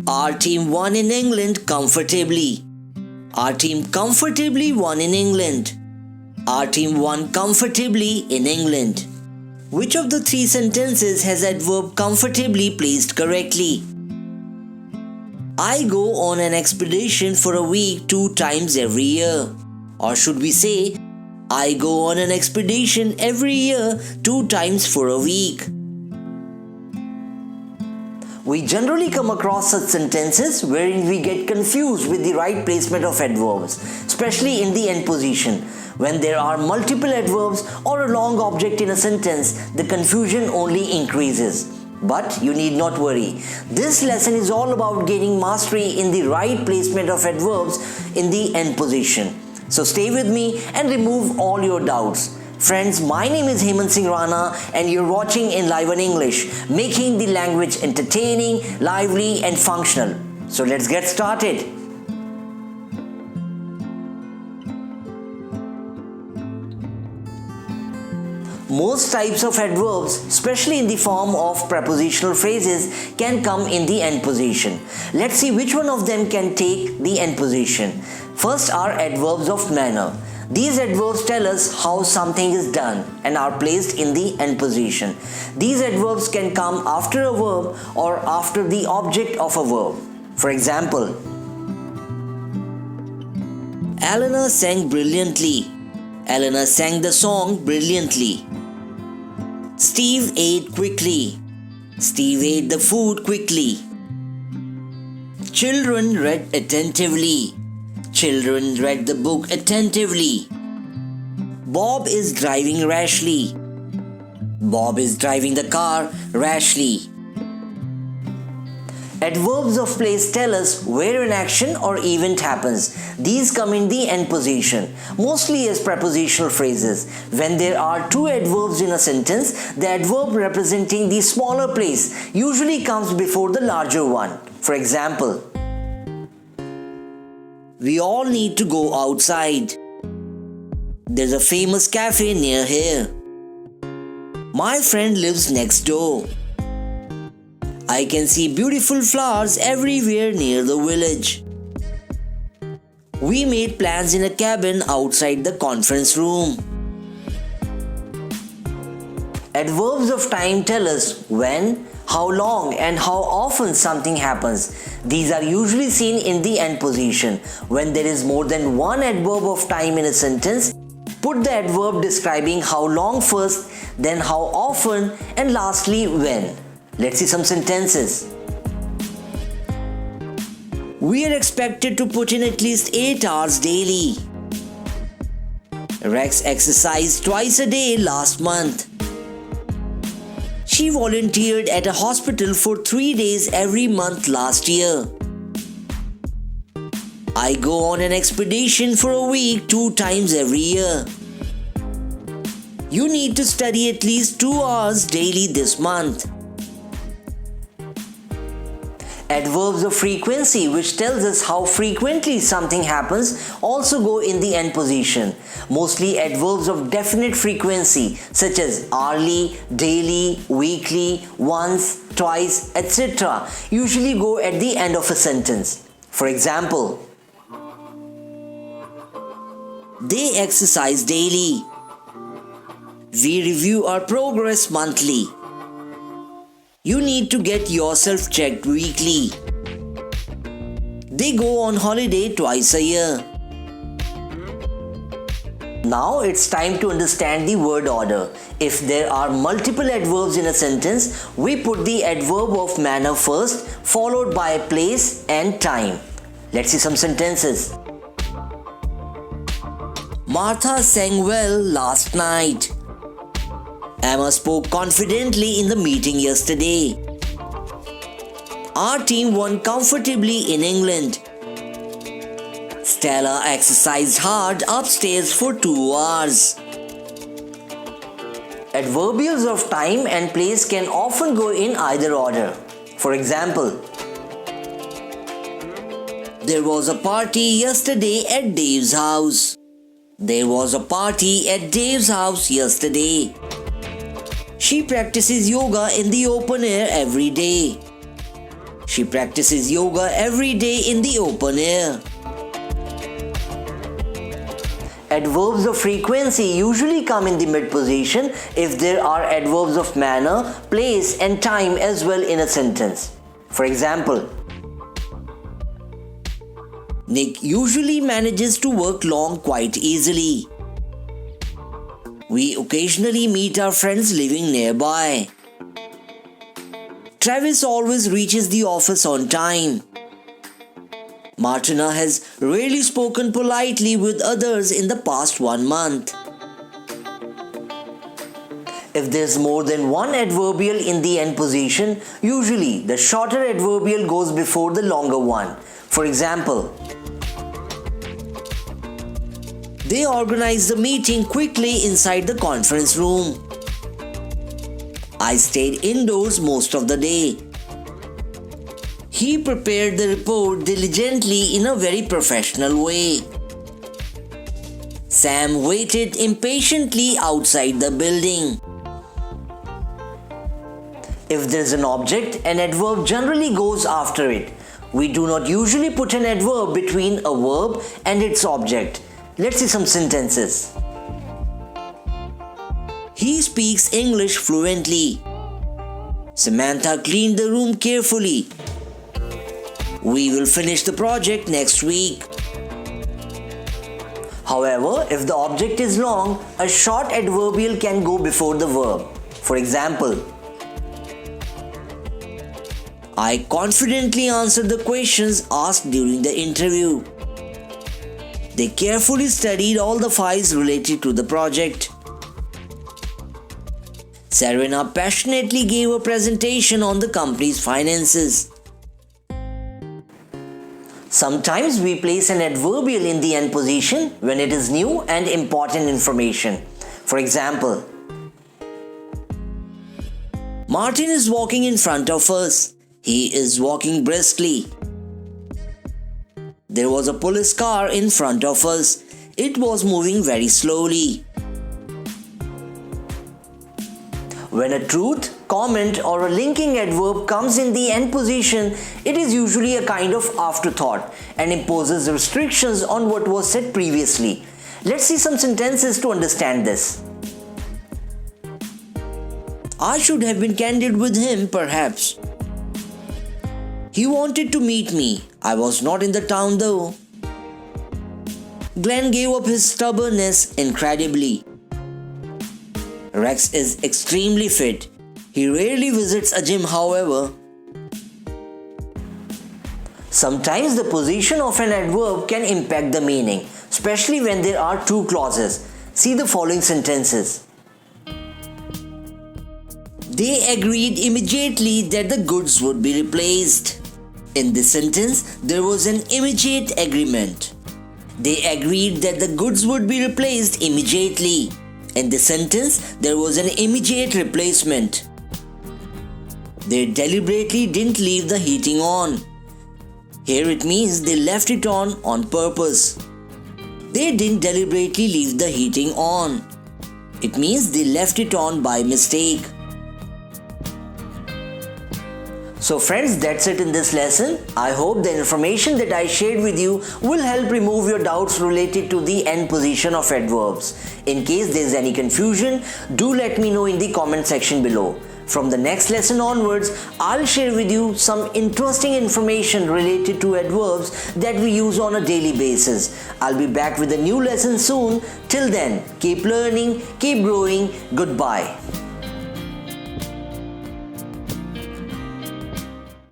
Our team won in England comfortably. Our team comfortably won in England. Our team won comfortably in England. Which of the three sentences has adverb comfortably placed correctly? I go on an expedition for a week 2 times every year. Or should we say, I go on an expedition every year 2 times for a week. We generally come across such sentences wherein we get confused with the right placement of adverbs, especially in the end position. When there are multiple adverbs or a long object in a sentence, the confusion only increases. But you need not worry. This lesson is all about gaining mastery in the right placement of adverbs in the end position. So stay with me and remove all your doubts. Friends, my name is Hemant Singh Rana and you're watching Enliven English, making the language entertaining, lively and functional. So let's get started. Most types of adverbs, especially in the form of prepositional phrases, can come in the end position. Let's see which one of them can take the end position. First are adverbs of manner. These adverbs tell us how something is done and are placed in the end position. These adverbs can come after a verb or after the object of a verb. For example, Eleanor sang brilliantly. Eleanor sang the song brilliantly. Steve ate quickly. Steve ate the food quickly. Children read attentively. Children read the book attentively. Bob is driving rashly. Bob is driving the car rashly. Adverbs of place tell us where an action or event happens. These come in the end position, mostly as prepositional phrases. When there are 2 adverbs in a sentence, the adverb representing the smaller place usually comes before the larger one. For example, we all need to go outside. There's a famous cafe near here. My friend lives next door. I can see beautiful flowers everywhere near the village. We made plans in a cabin outside the conference room. Adverbs of time tell us when, how long and how often something happens. These are usually seen in the end position. When there is more than one adverb of time in a sentence, put the adverb describing how long first, then how often, and lastly when. Let's see some sentences. We are expected to put in at least 8 hours daily. Rex exercised twice a day last month. She volunteered at a hospital for 3 days every month last year. I go on an expedition for a week 2 times every year. You need to study at least 2 hours daily this month. Adverbs of frequency, which tells us how frequently something happens, also go in the end position. Mostly adverbs of definite frequency such as hourly, daily, weekly, once, twice, etc. usually go at the end of a sentence. For example, they exercise daily. We review our progress monthly. You need to get yourself checked weekly. They go on holiday twice a year. Now it's time to understand the word order. If there are multiple adverbs in a sentence, we put the adverb of manner first, followed by place and time. Let's see some sentences. Martha sang well last night. Emma spoke confidently in the meeting yesterday. Our team won comfortably in England. Stella exercised hard upstairs for 2 hours. Adverbials of time and place can often go in either order. For example, there was a party yesterday at Dave's house. There was a party at Dave's house yesterday. She practices yoga in the open air every day. She practices yoga every day in the open air. Adverbs of frequency usually come in the mid position if there are adverbs of manner, place and time as well in a sentence. For example, Nick usually manages to work long quite easily. We occasionally meet our friends living nearby. Travis always reaches the office on time. Martina has rarely spoken politely with others in the past 1 month. If there's more than one adverbial in the end position, usually the shorter adverbial goes before the longer one. For example, they organized the meeting quickly inside the conference room. I stayed indoors most of the day. He prepared the report diligently in a very professional way. Sam waited impatiently outside the building. If there is an object, an adverb generally goes after it. We do not usually put an adverb between a verb and its object. Let's see some sentences. He speaks English fluently. Samantha cleaned the room carefully. We will finish the project next week. However, if the object is long, a short adverbial can go before the verb. For example, I confidently answered the questions asked during the interview. They carefully studied all the files related to the project. Serena passionately gave a presentation on the company's finances. Sometimes we place an adverbial in the end position when it is new and important information. For example, Martin is walking in front of us. He is walking briskly. There was a police car in front of us. It was moving very slowly. When a truth, comment or a linking adverb comes in the end position, it is usually a kind of afterthought and imposes restrictions on what was said previously. Let's see some sentences to understand this. I should have been candid with him, perhaps. He wanted to meet me. I was not in the town though. Glenn gave up his stubbornness incredibly. Rex is extremely fit. He rarely visits a gym, however. Sometimes the position of an adverb can impact the meaning, especially when there are two clauses. See the following sentences. They agreed immediately that the goods would be replaced. In this sentence, there was an immediate agreement. They agreed that the goods would be replaced immediately. In this sentence, there was an immediate replacement. They deliberately didn't leave the heating on. Here it means they left it on purpose. They didn't deliberately leave the heating on. It means they left it on by mistake. So friends, that's it in this lesson. I hope the information that I shared with you will help remove your doubts related to the end position of adverbs. In case there is any confusion, do let me know in the comment section below. From the next lesson onwards, I'll share with you some interesting information related to adverbs that we use on a daily basis. I'll be back with a new lesson soon. Till then, keep learning, keep growing. Goodbye.